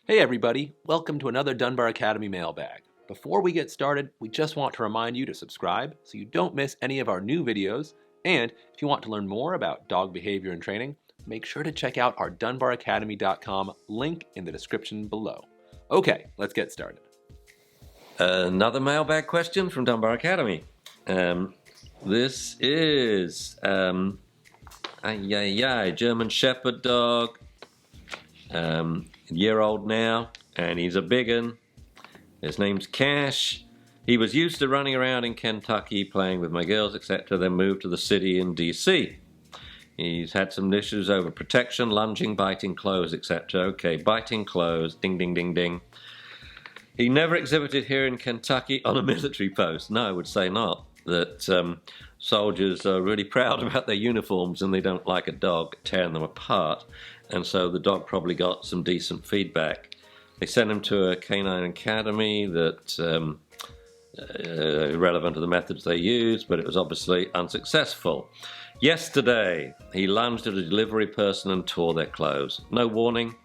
Hey everybody, welcome to another Dunbar Academy mailbag. Before we get started, we just want to remind you to subscribe so you don't miss any of our new videos, and if you want to learn more about dog behavior and training, make sure to check out our dunbaracademy.com link in the description below. Okay, let's get started. Another mailbag question from Dunbar Academy. This is German Shepherd dog, year old now, and he's a big un. His name's Cash. He was used to running around in Kentucky playing with my girls, etc., then moved to the city in DC. He's had some issues over protection, lunging, biting clothes, etc. Okay, biting clothes, ding, ding, ding, ding. He never exhibited here in Kentucky on a military post. No, I would say not. That soldiers are really proud about their uniforms and they don't like a dog tearing them apart. And so the dog probably got some decent feedback. They sent him to a canine academy that irrelevant to the methods they used, but it was obviously unsuccessful. Yesterday, he lunged at a delivery person and tore their clothes. No warning.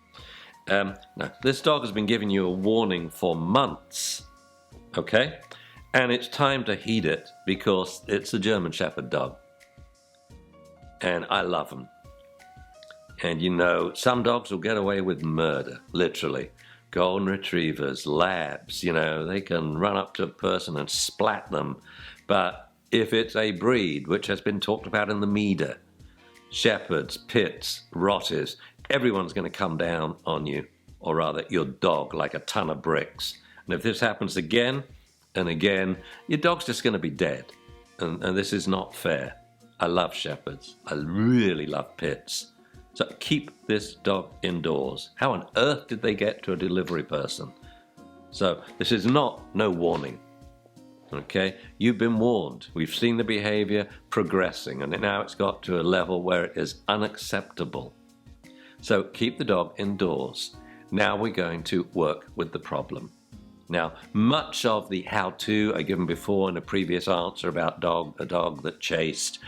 No, this dog has been giving you a warning for months, okay? And it's time to heed it because it's a German Shepherd dog. And I love them. And you know, some dogs will get away with murder, literally. Golden Retrievers, Labs, you know, they can run up to a person and splat them. But if it's a breed which has been talked about in the media, Shepherds, Pits, Rotties, everyone's going to come down on you, or rather your dog, like a ton of bricks. And if this happens again and again, your dog's just going to be dead. And this is not fair. I love Shepherds. I really love Pits. So keep this dog indoors. How on earth did they get to a delivery person? So this is no warning. Okay, you've been warned. We've seen the behavior progressing, and now it's got to a level where it is unacceptable. So keep the dog indoors. Now we're going to work with the problem. Now, much of the how-to I given before in a previous answer about a dog that chased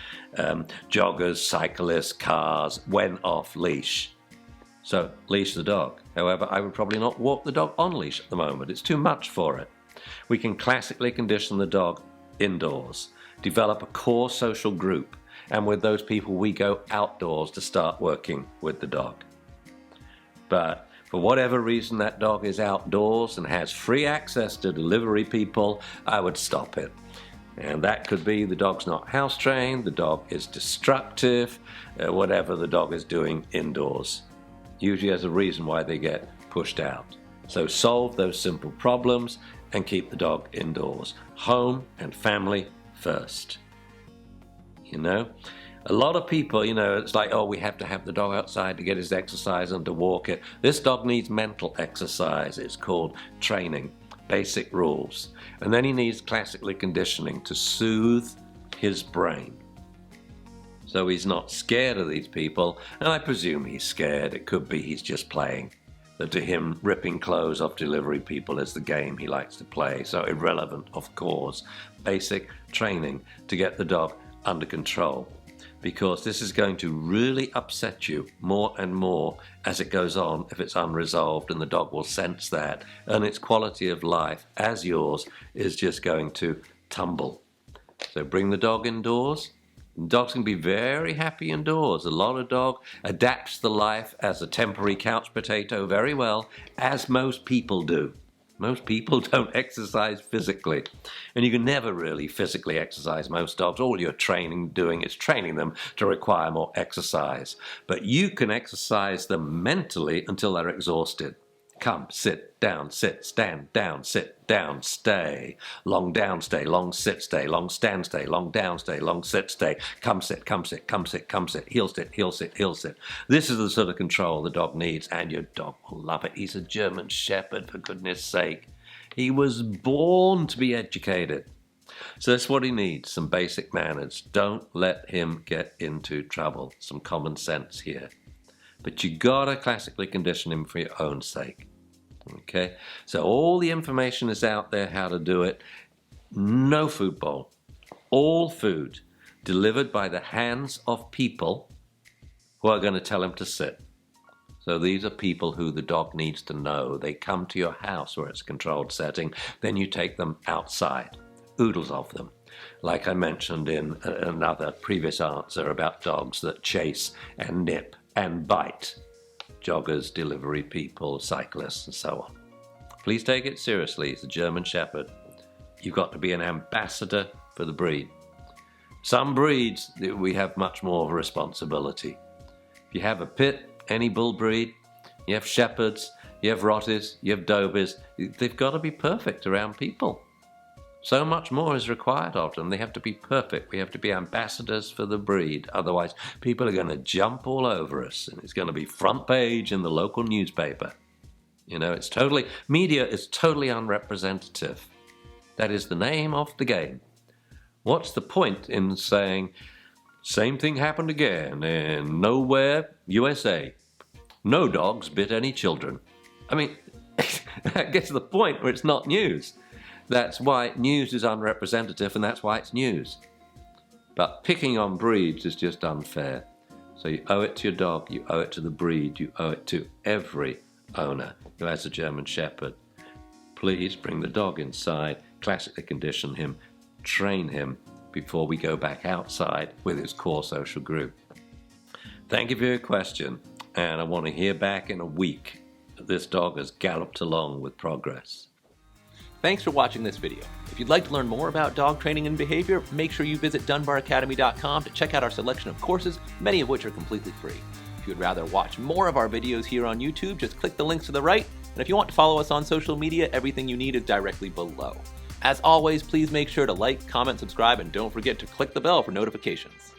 joggers, cyclists, cars, went off leash. So leash the dog. However, I would probably not walk the dog on leash at the moment. It's too much for it. We can classically condition the dog indoors, develop a core social group, and with those people we go outdoors to start working with the dog. But for whatever reason that dog is outdoors and has free access to delivery people, I would stop it. And that could be the dog's not house trained, the dog is destructive, whatever the dog is doing indoors. Usually there's a reason why they get pushed out. So solve those simple problems and keep the dog indoors. Home and family first. You know? A lot of people, you know, it's like, oh, we have to have the dog outside to get his exercise and to walk it. This dog needs mental exercise. It's called training, basic rules. And then he needs classically conditioning to soothe his brain. So he's not scared of these people, and I presume he's scared. It could be he's just playing. That to him, ripping clothes off delivery people is the game he likes to play. So irrelevant, of course. Basic training to get the dog under control. Because this is going to really upset you more and more as it goes on if it's unresolved, and the dog will sense that, and its quality of life, as yours, is just going to tumble. So bring the dog indoors. Dogs can be very happy indoors. A lot of dog adapts the life as a temporary couch potato very well, as most people do. Most people don't exercise physically. And you can never really physically exercise most dogs. All you're doing is training them to require more exercise. But you can exercise them mentally until they're exhausted. Come, sit, down, sit, stand, down, sit, down, stay. Long down, stay, long sit, stay, long stand, stay, long down, stay, long sit, stay. Come sit, come sit, come sit, come sit, heel sit, heel sit, heel sit. This is the sort of control the dog needs, and your dog will love it. He's a German Shepherd, for goodness sake. He was born to be educated. So that's what he needs, some basic manners. Don't let him get into trouble. Some common sense here. But you gotta classically condition him for your own sake. Okay, so all the information is out there how to do it. No food bowl. All food delivered by the hands of people who are going to tell him to sit. So these are people who the dog needs to know. They come to your house where it's a controlled setting, then you take them outside, oodles of them. Like I mentioned in another previous answer about dogs that chase and nip and bite. Joggers, delivery people, cyclists, and so on. Please take it seriously. It's a German Shepherd. You've got to be an ambassador for the breed. Some breeds, we have much more of a responsibility. If you have a pit, any bull breed, you have Shepherds, you have Rotties, you have Dober's, they've got to be perfect around people. So much more is required of them. They have to be perfect. We have to be ambassadors for the breed. Otherwise, people are going to jump all over us, and it's going to be front page in the local newspaper. You know, media is totally unrepresentative. That is the name of the game. What's the point in saying, same thing happened again in nowhere, USA. No dogs bit any children. I mean, that gets to the point where it's not news. That's why news is unrepresentative, and that's why it's news. But picking on breeds is just unfair. So you owe it to your dog, you owe it to the breed, you owe it to every owner who has a German Shepherd. Please bring the dog inside, classically condition him, train him before we go back outside with his core social group. Thank you for your question, and I want to hear back in a week that this dog has galloped along with progress. Thanks for watching this video. If you'd like to learn more about dog training and behavior, make sure you visit dunbaracademy.com to check out our selection of courses, many of which are completely free. If you would rather watch more of our videos here on YouTube, just click the links to the right. And if you want to follow us on social media, everything you need is directly below. As always, please make sure to like, comment, subscribe, and don't forget to click the bell for notifications.